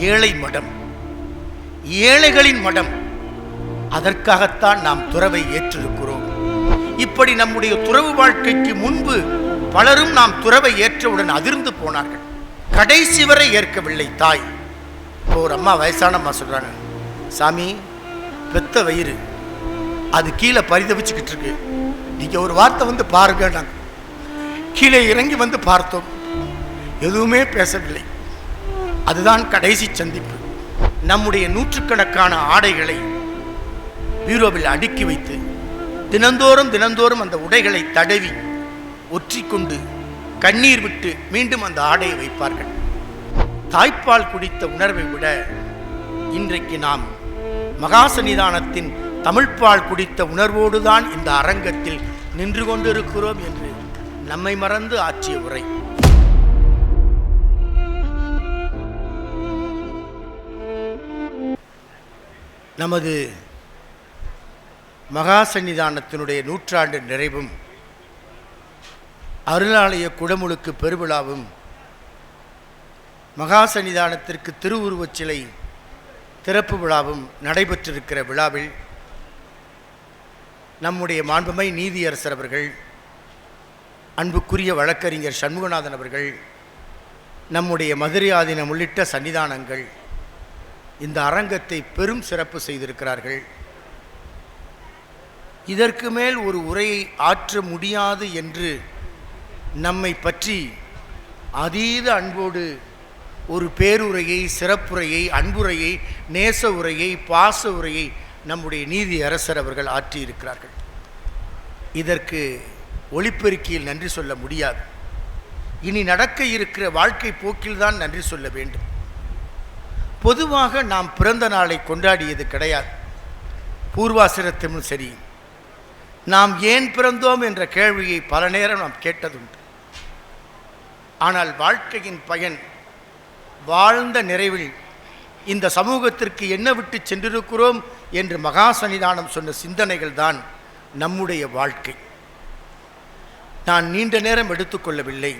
ஏழை மடம், ஏழைகளின் மடம். அதற்காகத்தான் நாம் துறவை ஏற்றிருக்கிறோம். இப்படி நம்முடைய துறவு வாழ்க்கைக்கு முன்பு பலரும் நாம் துறவை ஏற்றவுடன் அதிர்ந்து போனார்கள். கடைசி வரை ஏற்கவில்லை தாய். இப்போ ஒரு அம்மா, வயசான அம்மா சொல்றாங்க, சாமி பெத்த வயிறு அது கீழே பரிதவிச்சுக்கிட்டு இருக்கு, நீங்க ஒரு வார்த்தை வந்து பாருங்க. நாங்கள் கீழே இறங்கி வந்து பார்த்தோம், எதுவுமே பேசவில்லை. அதுதான் கடைசி சந்திப்பு. நம்முடைய நூற்றுக்கணக்கான ஆடைகளை பீரோவில் அடுக்கி வைத்து தினந்தோறும் அந்த உடைகளை தடவி ஒற்றிக்கொண்டு கண்ணீர் விட்டு மீண்டும் அந்த ஆடையை வைப்பார்கள். தாய்ப்பால் குடித்த உணர்வை விட இன்றைக்கு நாம் மகா சன்னிதானத்தின் தமிழ்ப்பால் குடித்த உணர்வோடுதான் இந்த அரங்கத்தில் நின்று கொண்டிருக்கிறோம் என்று நம்மை மறந்து ஆற்றிய உரை. நமது மகா சன்னிதானத்தினுடைய 100 நிறைவும் அருளாலய குடமுழுக்கு பெருவிழாவும் மகா சன்னிதானத்திற்கு திருவுருவச் சிலை திறப்பு விழாவும் நடைபெற்றிருக்கிற விழாவில் நம்முடைய மாண்புமை நீதியரசர் அவர்கள், அன்புக்குரிய வழக்கறிஞர் சண்முகநாதன் அவர்கள், நம்முடைய மதுரை ஆதீனம் உள்ளிட்ட சன்னிதானங்கள் இந்த அரங்கத்தை பெரும் சிறப்பு செய்திருக்கிறார்கள். இதற்கு மேல் ஒரு உரையை ஆற்ற முடியாது என்று நம்மை பற்றி அதீத அன்போடு ஒரு பேருரையை, சிறப்புரையை, அன்புரையை, நேச உரையை, பாச உரையை நம்முடைய நீதி அரசர் அவர்கள் ஆற்றியிருக்கிறார்கள். இதற்கு ஒளிப்பெருக்கியில் நன்றி சொல்ல முடியாது. இனி நடக்க இருக்கிற வாழ்க்கை போக்கில்தான் நன்றி சொல்ல வேண்டும். பொதுவாக நாம் பிறந்த நாளை கொண்டாடியது கிடையாது. பூர்வாசிரத்திலும் சரி, நாம் ஏன் பிறந்தோம் என்ற கேள்வியை பல நேரம் நாம் கேட்டதுண்டு. ஆனால் வாழ்க்கையின் பயன், வாழ்ந்த நிறைவில் இந்த சமூகத்திற்கு என்ன விட்டு சென்றிருக்கிறோம் என்று மகா சன்னிதானம் சொன்ன சிந்தனைகள் தான் நம்முடைய வாழ்க்கை. நான் நீண்ட நேரம் எடுத்துக்கொள்ளவில்லை.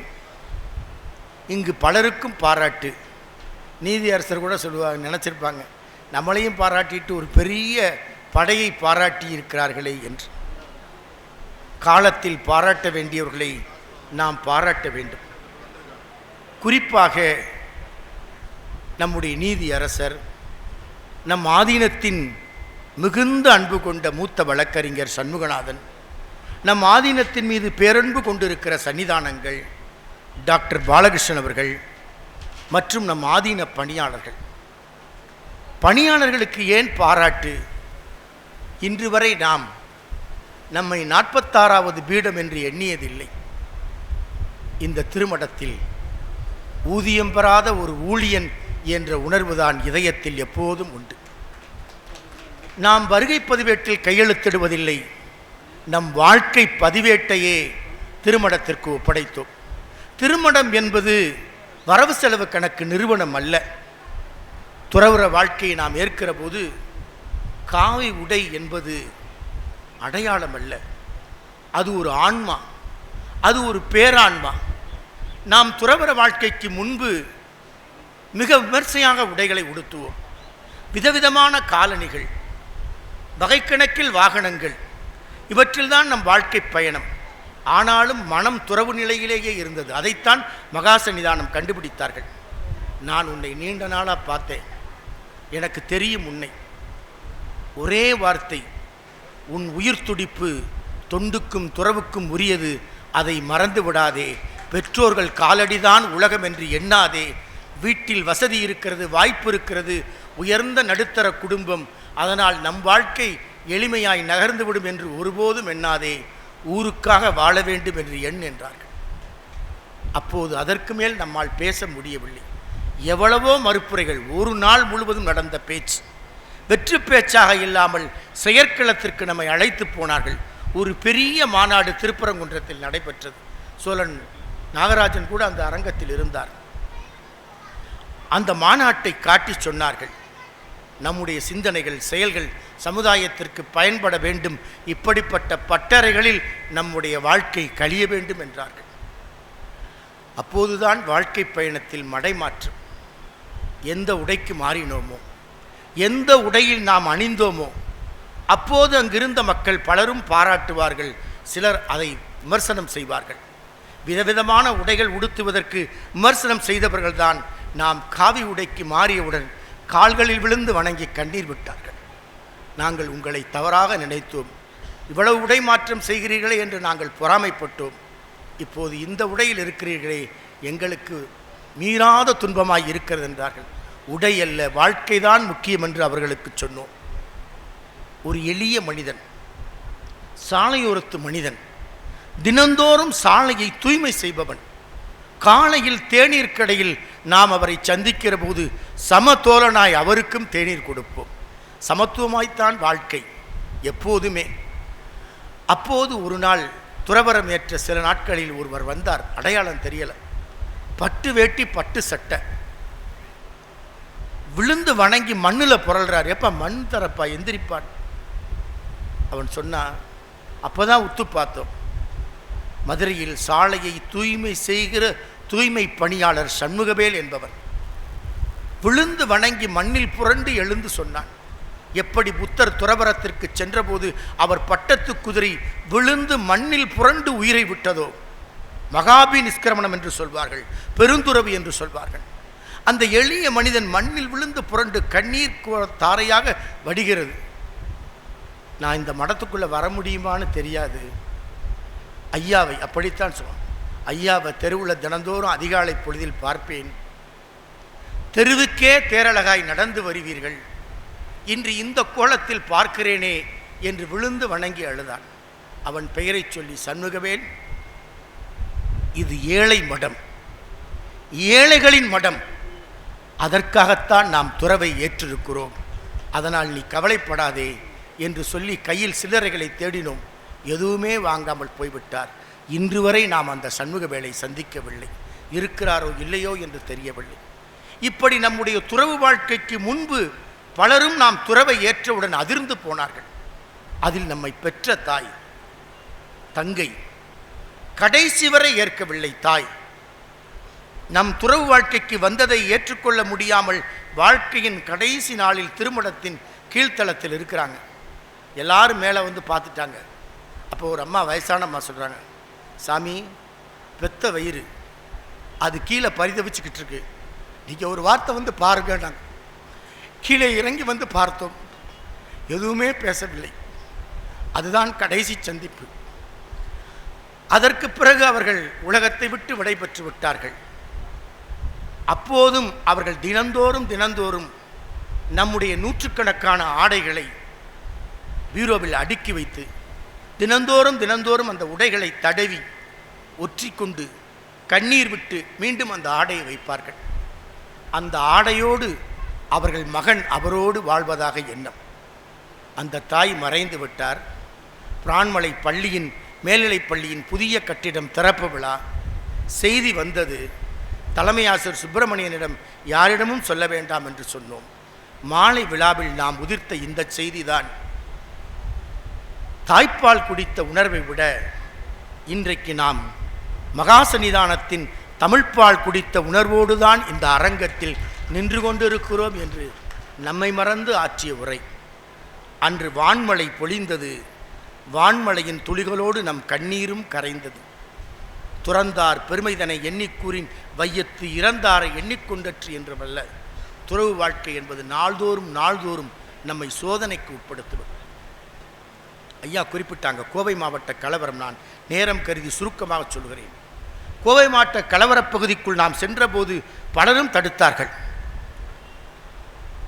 இங்கு பலருக்கும் பாராட்டு. நீதியரசர் கூட சொல்லுவாங்க, நினச்சிருப்பாங்க, நம்மளையும் பாராட்டிட்டு ஒரு பெரிய படையை பாராட்டி இருக்கிறார்களே என்று. காலத்தில் பாராட்ட வேண்டியவர்களை நாம் பாராட்ட வேண்டும். குறிப்பாக நம்முடைய நீதி அரசர், நம் ஆதீனத்தின் மிகுந்த அன்பு கொண்ட மூத்த வழக்கறிஞர் சண்முகநாதன், நம் ஆதீனத்தின் மீது பேரன்பு கொண்டிருக்கிற சன்னிதானங்கள், டாக்டர் பாலகிருஷ்ணன் அவர்கள் மற்றும் நம் ஆதீன பணியாளர்கள். பணியாளர்களுக்கு ஏன் பாராட்டு? இன்று வரை நாம் நம்மை 46வது பீடம் என்று எண்ணியதில்லை. இந்த திருமடத்தில் ஊதியம் பெறாத ஒரு ஊழியன் என்ற உணர்வுதான் இதயத்தில் எப்போதும் உண்டு. நாம் வருகை பதிவேட்டில் கையெழுத்திடுவதில்லை, நம் வாழ்க்கை பதிவேட்டையே திருமடத்திற்கு ஒப்படைத்தோம். திருமடம் என்பது வரவு செலவு கணக்கு நிறுவனம் அல்ல. துறவற வாழ்க்கையை நாம் ஏற்கிற போது காவி உடை என்பது அடையாளம் அல்ல, அது ஒரு ஆன்மா, அது ஒரு பேரான்மா. நாம் துறவற வாழ்க்கைக்கு முன்பு மிக விமர்சையாக உடைகளை உடுத்துவோம். விதவிதமான காலணிகள், வகைக்கணக்கில் வாகனங்கள், இவற்றில்தான் நம் வாழ்க்கை பயணம். ஆனாலும் மனம் துறவு நிலையிலேயே இருந்தது. அதைத்தான் மகா சன்னிதானம் கண்டுபிடித்தார்கள். நான் உன்னை நீண்ட நாளாக பார்த்தேன், எனக்கு தெரியும் உன்னை. ஒரே வார்த்தை, உன் உயிர் துடிப்பு தொண்டுக்கும் துறவுக்கும் உரியது, அதை மறந்து விடாதே. பெற்றோர்கள் காலடிதான் உலகம் என்று எண்ணாதே. வீட்டில் வசதி இருக்கிறது, வாய்ப்பு இருக்கிறது, உயர்ந்த நடுத்தர குடும்பம், அதனால் நம் வாழ்க்கை எளிமையாய் நகர்ந்துவிடும் என்று ஒருபோதும் எண்ணாதே. ஊருக்காக வாழ வேண்டும் என்று எண் என்றார்கள். அப்போது அதற்கு மேல் நம்மால் பேச முடியவில்லை. எவ்வளவோ மறுப்புரைகள், ஒரு நாள் முழுவதும் நடந்த பேச்சு, வெற்று பேச்சாக இல்லாமல் செயற்களத்திற்கு நம்மை அழைத்து போனார்கள். ஒரு பெரிய மாநாடு திருப்பரங்குன்றத்தில் நடைபெற்றது. சோழன் நாகராஜன் கூட அந்த அரங்கத்தில் இருந்தார். அந்த மாநாட்டை காட்டி சொன்னார்கள், நம்முடைய சிந்தனைகள், செயல்கள் சமுதாயத்திற்கு பயன்பட வேண்டும், இப்படிப்பட்ட பட்டறைகளில் நம்முடைய வாழ்க்கை கழிய வேண்டும் என்றார்கள். அப்போதுதான் வாழ்க்கை பயணத்தில் மடைமாற்றம். எந்த உடைக்கு மாறினோமோ, எந்த உடையில் நாம் அணிந்தோமோ, அப்போது அங்கிருந்த மக்கள் பலரும் பாராட்டுவார்கள், சிலர் அதை விமர்சனம் செய்வார்கள். விதவிதமான உடைகள் உடுத்துவதற்கு விமர்சனம் செய்தவர்கள்தான் நாம் காவி உடைக்கு மாறியவுடன் கால்களில் விழுந்து வணங்கி கண்ணீர் விட்டார்கள். நாங்கள் உங்களை தவறாக நினைத்தோம், இவ்வளவு உடை மாற்றம் செய்கிறீர்களே என்று நாங்கள் பொறாமைப்பட்டோம். இப்போது இந்த உடையில் இருக்கிறீர்களே, எங்களுக்கு மீறாத துன்பமாய் இருக்கிறது என்றார்கள். உடை அல்ல, வாழ்க்கைதான் முக்கியம் என்று அவர்களுக்கு சொன்னோம். ஒரு எளிய மனிதன், சாலையோரத்து மனிதன், தினந்தோறும் சாலையை தூய்மை செய்பவன். காலையில் தேநீர் கடையில் நாம் அவரை சந்திக்கிற போது சமதோலனாய் அவருக்கும் தேநீர் கொடுப்போம். சமத்துவமாய்த்தான் வாழ்க்கை எப்போதுமே. அப்போது ஒரு நாள் துறவரம் ஏற்ற சில நாட்களில் ஒருவர் வந்தார். அடையாளம் தெரியல, பட்டு வேட்டி பட்டு சட்டை, விழுந்து வணங்கி மண்ணில் புரள்றார். எப்பா மண் தரப்பா, எந்திரிப்பான். அவன் சொன்னான், அப்போதான் உத்து பார்த்தோம், மதுரையில் சாலையை தூய்மை செய்கிற தூய்மை பணியாளர் சண்முகவேல் என்பவர். விழுந்து வணங்கி மண்ணில் புரண்டு எழுந்து சொன்னான், எப்படி புத்தர் துறவரத்திற்கு சென்றபோது அவர் பட்டத்து குதிரை விழுந்து மண்ணில் புரண்டு உயிரை விட்டதோ, மகாபி நிஷ்கிரமணம் என்று சொல்வார்கள், பெருந்துறவு என்று சொல்வார்கள். அந்த எளிய மனிதன் மண்ணில் விழுந்து புரண்டு கண்ணீர் தாரையாக வடிகிறது. நான் இந்த மடத்துக்குள்ளே வர முடியுமான்னு தெரியாது. ஐயாவை அப்படித்தான் சொன்னான். ஐயாவை தெருவில் தினந்தோறும் அதிகாலை பொழுதில் பார்ப்பேன். தெருவுக்கே தேரழகாய் நடந்து வருவீர்கள், இன்று இந்த கோலத்தில் பார்க்கிறேனே என்று விழுந்து வணங்கி அழுதான். அவன் பெயரை சொல்லி, சண்முகவேல், இது ஏழை மடம், ஏழைகளின் மடம், அதற்காகத்தான் நாம் துறவை ஏற்றிருக்கிறோம், அதனால் நீ கவலைப்படாதே என்று சொல்லி கையில் சில்லறைகளை தேடினோம். எதுவுமே வாங்காமல் போய்விட்டார். இன்று வரை நாம் அந்த சண்முகவேலை சந்திக்கவில்லை, இருக்கிறாரோ இல்லையோ என்று தெரியவில்லை. இப்படி நம்முடைய துறவு வாழ்க்கைக்கு முன்பு பலரும் நாம் துறவை ஏற்றவுடன் அதிர்ந்து போனார்கள். அதில் நம்மை பெற்ற தாய், தங்கை கடைசி வரை ஏற்கவில்லை. தாய் நம் துறவு வாழ்க்கைக்கு வந்ததை ஏற்றுக்கொள்ள முடியாமல் வாழ்க்கையின் கடைசி நாளில் திருமணத்தின் கீழ்த்தளத்தில் இருக்கிறாங்க. எல்லாரும் மேலே வந்து பார்த்துட்டாங்க. அப்போ ஒரு அம்மா, வயசான அம்மா சொல்கிறாங்க, சாமி, பெத்த வயிறு அது கீழே பரிதவிச்சுக்கிட்டு இருக்கு, நீங்கள் ஒரு வார்த்தை வந்து பாருங்க. நாங்கள் கீழே இறங்கி வந்து பார்த்தோம், எதுவுமே பேசவில்லை. அதுதான் கடைசி சந்திப்பு. அதற்கு பிறகு அவர்கள் உலகத்தை விட்டு விடைபெற்று விட்டார்கள். அப்போதும் அவர்கள் தினந்தோறும் நம்முடைய நூற்றுக்கணக்கான ஆடைகளை பீரோவில் அடுக்கி வைத்து தினந்தோறும் அந்த உடைகளை தடவி ஒற்றிக்கொண்டு கண்ணீர் விட்டு மீண்டும் அந்த ஆடையை வைப்பார்கள். அந்த ஆடையோடு அவர்கள் மகன் அவரோடு வாழ்வதாக எண்ணம். அந்த தாய் மறைந்து விட்டார். பிரான்மலை பள்ளியின் மேல்நிலைப் பள்ளியின் புதிய கட்டிடம் திறப்பு விழா செய்தி வந்தது. தலைமை ஆசிரியர் சுப்பிரமணியனிடம் யாரிடமும் சொல்ல வேண்டாம் என்று சொன்னோம். மாலை விழாவில் நாம் உதிர்த்த இந்த செய்திதான் தாய்ப்பால் குடித்த உணர்வை விட இன்றைக்கு நாம் மகாசன்னிதானத்தின் தமிழ்ப்பால் குடித்த உணர்வோடுதான் இந்த அரங்கத்தில் நின்று கொண்டிருக்கிறோம் என்று நம்மை மறந்து ஆற்றிய உரை. அன்று வான்மழை பொழிந்தது, வான்மழையின் துளிகளோடு நம் கண்ணீரும் கரைந்தது. துறந்தார் பெருமைதனை எண்ணிக்கூறின் வையத்து இறந்தாரை எண்ணிக்கொண்டற்று என்றுமல்ல. துறவு வாழ்க்கை என்பது நாள்தோறும் நம்மை சோதனைக்கு உட்படுத்துவது. ஐயா குறிப்பிட்டாங்க கோவை மாவட்ட கலவரம். நான் நேரம் கருதி சுருக்கமாக சொல்கிறேன். கோவை மாவட்ட கலவரப் பகுதிக்குள் நாம் சென்றபோது பலரும் தடுத்தார்கள்.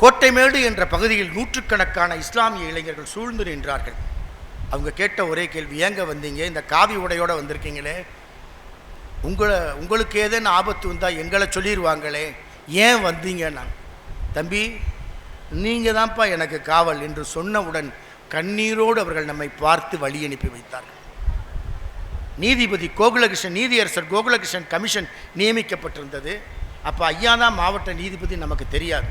கோட்டைமேடு என்ற பகுதியில் நூற்றுக்கணக்கான இஸ்லாமிய இளைஞர்கள் சூழ்ந்து நின்றார்கள். அவங்க கேட்ட ஒரே கேள்வி, ஏங்க வந்தீங்க? இந்த காவி உடையோடு வந்திருக்கீங்களே, உங்களுக்கு ஏதேன்னு ஆபத்து வந்தால் எங்களை சொல்லிடுவாங்களே, ஏன் வந்தீங்க? நான், தம்பி, நீங்கள் தான்ப்பா எனக்கு காவல் என்று சொன்னவுடன் கண்ணீரோடு அவர்கள் நம்மை பார்த்து வழி அனுப்பி வைத்தார்கள். நீதிபதி கோகுலகிருஷ்ணன், நீதியரசர் கோகுலகிருஷ்ணன் கமிஷன் நியமிக்கப்பட்டிருந்தது. அப்போ ஐயா தான் மாவட்ட நீதிபதி, நமக்கு தெரியாது.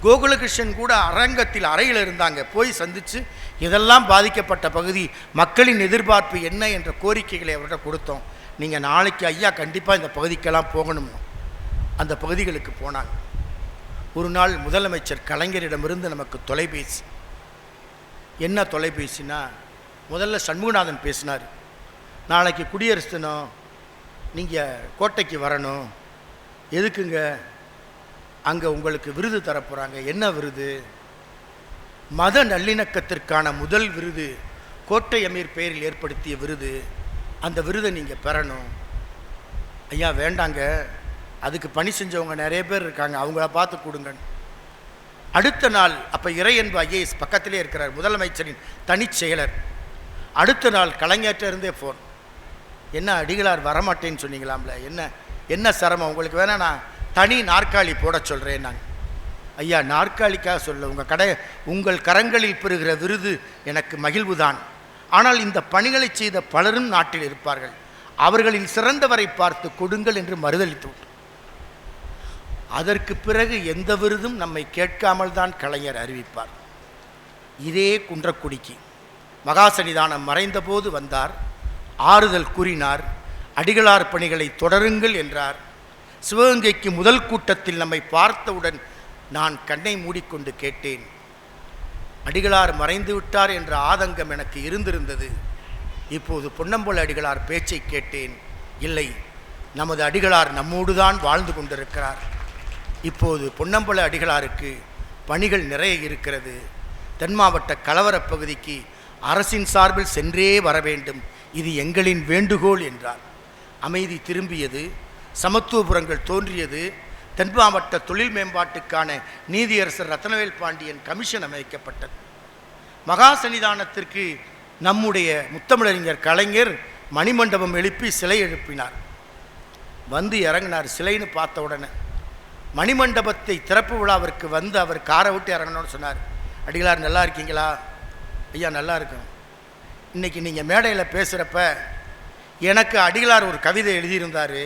கோகுலகிருஷ்ணன் கூட அரங்கத்தில் அறையில் இருந்தாங்க. போய் சந்தித்து இதெல்லாம் பாதிக்கப்பட்ட பகுதி, மக்களின் எதிர்பார்ப்பு என்ன என்ற கோரிக்கைகளை அவர்கிட்ட கொடுத்தோம். நீங்கள் நாளைக்கு ஐயா கண்டிப்பாக இந்த பகுதிக்கெல்லாம் போகணும். அந்த பகுதிகளுக்கு போனாங்க. ஒரு நாள் முதலமைச்சர் கலைஞரிடமிருந்து நமக்கு தொலைபேசி. என்ன தொலைபேசினா, முதல்ல சண்முகநாதன் பேசினார். நாளைக்கு குடியரசு தினம், நீங்கள் கோட்டைக்கு வரணும். எதுக்குங்க? அங்கே உங்களுக்கு விருது தரப்போகிறாங்க. என்ன விருது? மத நல்லிணக்கத்திற்கான முதல் விருது, கோட்டை அமீர் பெயரில் ஏற்படுத்திய விருது. அந்த விருதை நீங்கள் பெறணும். ஐயா வேண்டாங்க, அதுக்கு பணி செஞ்சவங்க நிறைய பேர் இருக்காங்க, அவங்கள பார்த்து கொடுங்க. அடுத்த நாள், அப்போ இறையன்பு ஐஏஎஸ் பக்கத்திலே இருக்கிறார், முதலமைச்சரின் தனிச் செயலர். அடுத்த நாள் கலைஞர்கிட்ட இருந்தே ஃபோன். என்ன அடிகளார் வரமாட்டேன்னு சொன்னீங்களாம்ல, என்ன சிரமம் உங்களுக்கு? வேணா நான் தனி நாற்காலி போட சொல்கிறேன். நாங்கள் ஐயா நாற்காலிக்காக சொல்ல, உங்கள் கரங்களில் பெறுகிற விருது எனக்கு மகிழ்வுதான். ஆனால் இந்த பணிகளை செய்த பலரும் நாட்டில் இருப்பார்கள், அவர்களில் சிறந்தவரை பார்த்து கொடுங்கள் என்று மறுதளித்து விட்டார். அதற்கு பிறகு எந்த விருதும் நம்மை கேட்காமல் தான் கலைஞர் அறிவிப்பார். இதே குன்றக்குடிக்கு மகாசன்னிதானம் மறைந்தபோது வந்தார், ஆறுதல் கூறினார், அடிகளார் பணிகளை தொடருங்கள் என்றார். சிவகங்கைக்கு முதல் கூட்டத்தில் நம்மை பார்த்தவுடன் நான் கண்ணை மூடிக்கொண்டு கேட்டேன், அடிகளார் மறைந்து விட்டார் என்ற ஆதங்கம் எனக்கு இருந்திருந்தது. இப்போது பொன்னம்பல அடிகளார் பேச்சை கேட்டேன். இல்லை, நமது அடிகளார் நம்மோடு தான் வாழ்ந்து கொண்டிருக்கிறார். இப்போது பொன்னம்பல அடிகளாருக்கு பணிகள் நிறைய இருக்கிறது. தென் மாவட்ட கலவரப் பகுதிக்கு அரசின் சார்பில் சென்றே வர வேண்டும், இது எங்களின் வேண்டுகோள் என்றார். அமைதி திரும்பியது, சமத்துவபுரங்கள் தோன்றியது. தென் மாவட்ட தொழில் மேம்பாட்டுக்கான நீதியரசர் ரத்னவேல் பாண்டியன் கமிஷன் அமைக்கப்பட்டது. மகா சன்னிதானத்திற்கு நம்முடைய முத்தமிழறிஞர் கலைஞர் மணிமண்டபம் எழுப்பி சிலை எழுப்பினார். வந்து இறங்கினார். சிலைன்னு பார்த்த உடனே மணிமண்டபத்தை திறப்பு விழாவிற்கு வந்து அவர் காரை விட்டு இறங்கணும்னு சொன்னார். அடிகளார் நல்லா இருக்கீங்களா? ஐயா நல்லா இருக்கும். இன்றைக்கி நீங்கள் மேடையில் பேசுகிறப்ப எனக்கு அடிகளார் ஒரு கவிதை எழுதியிருந்தார்,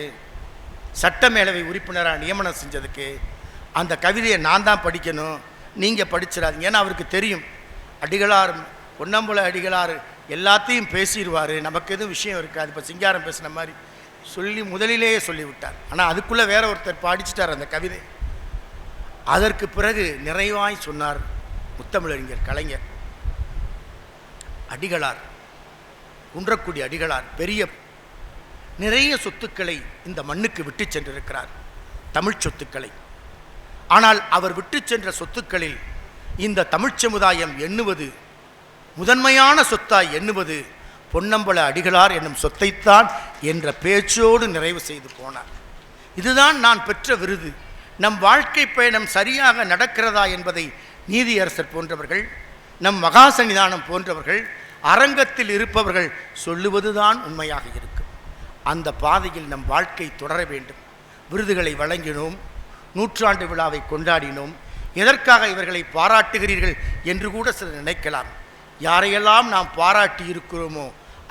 சட்டமேலவை உறுப்பினராக நியமனம் செஞ்சதுக்கு. அந்த கவிதையை நான் தான் படிக்கணும், நீங்கள் படிச்சிடாதீங்க. ஏன்னா அவருக்கு தெரியும் அடிகளார், பொன்னம்பல அடிகளார் எல்லாத்தையும் பேசிடுவார், நமக்கு எதுவும் விஷயம் இருக்காது. இப்போ சிங்காரம் பேசின மாதிரி சொல்லி முதலிலேயே சொல்லிவிட்டார். ஆனால் அதுக்குள்ளே வேற ஒருத்தர் படிச்சிட்டார் அந்த கவிதை. அதற்கு பிறகு நிறைவாய் சொன்னார் முத்தமிழறிஞர் கலைஞர், அடிகளார், குன்றக்குடி அடிகளார் நிறைய சொத்துக்களை இந்த மண்ணுக்கு விட்டு சென்றிருக்கிறார், தமிழ் சொத்துக்களை. ஆனால் அவர் விட்டு சென்ற சொத்துக்களில் இந்த தமிழ் சமுதாயம் எண்ணுவது, முதன்மையான சொத்தாய் எண்ணுவது பொன்னம்பல அடிகளார் என்னும் சொத்தைத்தான் என்ற பேச்சோடு நிறைவு செய்து போனார். இதுதான் நான் பெற்ற விருது. நம் வாழ்க்கை பயணம் சரியாக நடக்கிறதா என்பதை நீதியரசர் போன்றவர்கள், நம் மகா சன்னிதானம் போன்றவர்கள், அரங்கத்தில் இருப்பவர்கள் சொல்லுவதுதான் உண்மையாக இருக்கும். அந்த பாதையில் நம் வாழ்க்கை தொடர வேண்டும். விருதுகளை வழங்கினோம், நூற்றாண்டு விழாவை கொண்டாடினோம். எதற்காக இவர்களை பாராட்டுகிறீர்கள் என்று கூட சிலர் நினைக்கலாம். யாரையெல்லாம் நாம் பாராட்டி இருக்கிறோமோ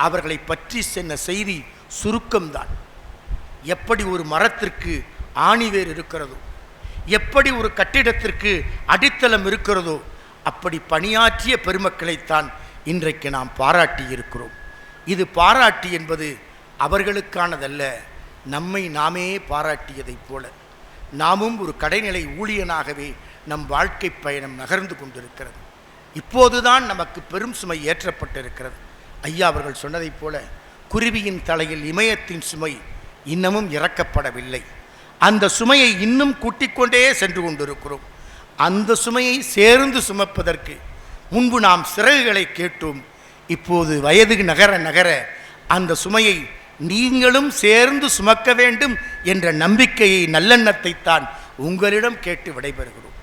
அவர்களை பற்றி சொன்ன செய்தி சுருக்கம்தான். எப்படி ஒரு மரத்திற்கு ஆணிவேர் இருக்கிறதோ, எப்படி ஒரு கட்டிடத்திற்கு அடித்தளம் இருக்கிறதோ, அப்படி பணியாற்றிய பெருமக்களைத்தான் இன்றைக்கு நாம் பாராட்டி இருக்கிறோம். இது பாராட்டு என்பது அவர்களுக்கானதல்ல, நம்மை நாமே பாராட்டியதைப் போல நாமும் ஒரு கடைநிலை ஊழியனாகவே நம் வாழ்க்கை பயணம் நகர்ந்து கொண்டிருக்கிறது. இப்போதுதான் நமக்கு பெரும் சுமை ஏற்றப்பட்டிருக்கிறது. ஐயா அவர்கள் சொன்னதைப் போல குருவியின் தலையில் இமயத்தின் சுமை இன்னமும் இறக்கப்படவில்லை. அந்த சுமையை இன்னும் கூட்டிக்கொண்டே சென்று கொண்டிருக்கிறோம். அந்த சுமையை சேர்ந்து சுமப்பதற்கு முன்பு நாம் சிறகுகளை கேட்டோம். இப்போது வயது நகர நகர அந்த சுமையை நீங்களும் சேர்ந்து சுமக்க வேண்டும் என்ற நம்பிக்கையை, நல்லெண்ணத்தைத்தான் உங்களிடம் கேட்டு விடைபெறுகிறோம்.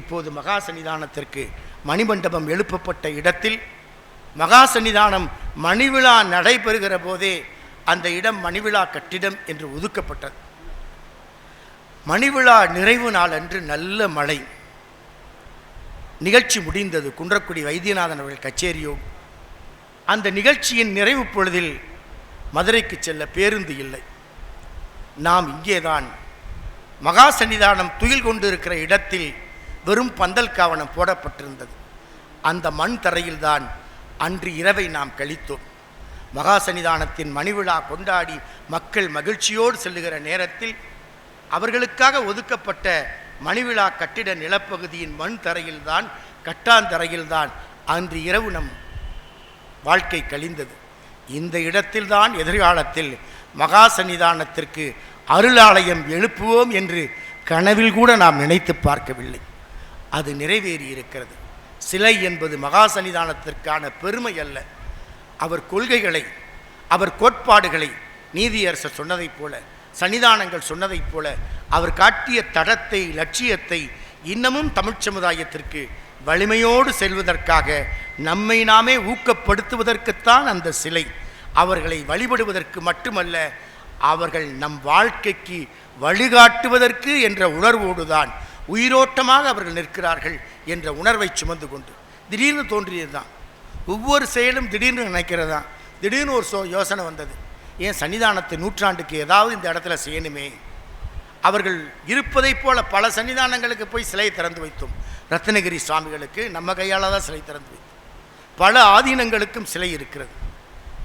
இப்போது மகா சன்னிதானத்திற்கு மணிமண்டபம் எழுப்பப்பட்ட இடத்தில் மகா சன்னிதானம் மணிவிழா நடைபெறுகிற போதே அந்த இடம் மணிவிழா கட்டிடம் என்று ஒதுக்கப்பட்டது. மணிவிழா நிறைவு நாள் அன்று நல்ல மழை. நிகழ்ச்சி முடிந்தது. குன்றக்குடி வைத்தியநாதன் அவர்கள் கச்சேரியோடு. அந்த நிகழ்ச்சியின் நிறைவு பொழுதில் மதுரைக்கு செல்ல பேருந்து இல்லை. நாம் இங்கேதான் மகா சன்னிதானம் துயில் கொண்டிருக்கிற இடத்தில் வெறும் பந்தல் காவணம் போடப்பட்டிருந்தது. அந்த மண் தரையில்தான் அன்று இரவை நாம் கழித்தோம். மகா சன்னிதானத்தின் மணிவிழா கொண்டாடி மக்கள் மகிழ்ச்சியோடு செல்லுகிற நேரத்தில் அவர்களுக்காக ஒதுக்கப்பட்ட மணிவிழா கட்டிட நிலப்பகுதியின் மண் தரையில்தான், கட்டாந்தரையில்தான் அன்று இரவு நம் வாழ்க்கை கழிந்தது. இந்த இடத்தில்தான் எதிர்காலத்தில் மகா சன்னிதானத்திற்கு அருளாலயம் எழுப்புவோம் என்று கனவில் கூட நாம் நினைத்து பார்க்கவில்லை. அது நிறைவேறி இருக்கிறது. சிலை என்பது மகா சன்னிதானத்திற்கான பெருமை அல்ல, அவர் கொள்கைகளை, அவர் கோட்பாடுகளை நீதியரசர் சொன்னதைப் போல, சன்னிதானங்கள் சொன்னதைப் போல அவர் காட்டிய தடத்தை, லட்சியத்தை இன்னமும் தமிழ் சமுதாயத்திற்கு வலிமையோடு செல்வதற்காக நம்மை நாமே ஊக்கப்படுத்துவதற்குத்தான் அந்த சிலை. அவர்களை வழிபடுவதற்கு மட்டுமல்ல, அவர்கள் நம் வாழ்க்கைக்கு வழிகாட்டுவதற்கு என்ற உணர்வோடுதான் உயிரோட்டமாக அவர்கள் நிற்கிறார்கள் என்ற உணர்வை சுமந்து கொண்டு திடீர்னு தோன்றியது தான். ஒவ்வொரு செயலும் திடீர்னு நினைக்கிறதா. திடீர்னு ஒரு யோசனை வந்தது, ஏன் சன்னிதானத்தை நூற்றாண்டுக்கு ஏதாவது இந்த இடத்துல செய்யணுமே. அவர்கள் இருப்பதைப் போல பல சன்னிதானங்களுக்கு போய் சிலை திறந்து வைத்தோம். ரத்னகிரி சுவாமிகளுக்கு நம்ம கையால் தான் சிலை திறந்து வைத்தோம். பல ஆதீனங்களுக்கும் சிலை இருக்கிறது,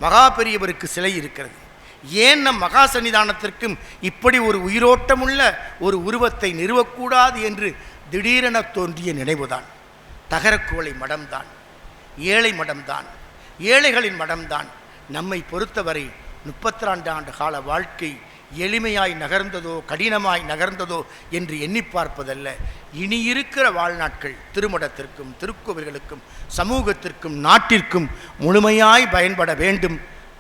மகா பெரியவருக்கு சிலை இருக்கிறது. ஏன் நம் மகா சன்னிதானத்திற்கும் இப்படி ஒரு உயிரோட்டமுள்ள ஒரு உருவத்தை நிறுவக்கூடாது என்று திடீரென தோன்றிய நினைவுதான். தகரக்குவளை மடம்தான், ஏழை மடம்தான், ஏழைகளின் மடம்தான். நம்மை பொறுத்தவரை 32 ஆண்டு கால வாழ்க்கை எளிமையாய் நகர்ந்ததோ கடினமாய் நகர்ந்ததோ என்று எண்ணி பார்ப்பதல்ல. இனி இருக்கிற வாழ்நாட்கள் திருமடத்திற்கும், திருக்கோவில்களுக்கும், சமூகத்திற்கும், நாட்டிற்கும் முழுமையாய் பயன்பட வேண்டும்.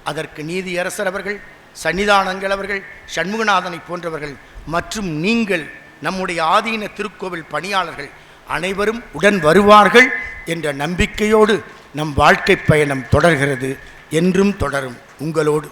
அதற்கு நீதியரசர் அவர்கள், சன்னிதானங்கள் அவர்கள், சண்முகநாதனை போன்றவர்கள் மற்றும் நீங்கள், நம்முடைய ஆதீன திருக்கோவில் பணியாளர்கள் அனைவரும் உடன் வருவார்கள் என்ற நம்பிக்கையோடு நம் வாழ்க்கை பயணம் தொடர்கிறது, என்றும் தொடரும். உங்களோடு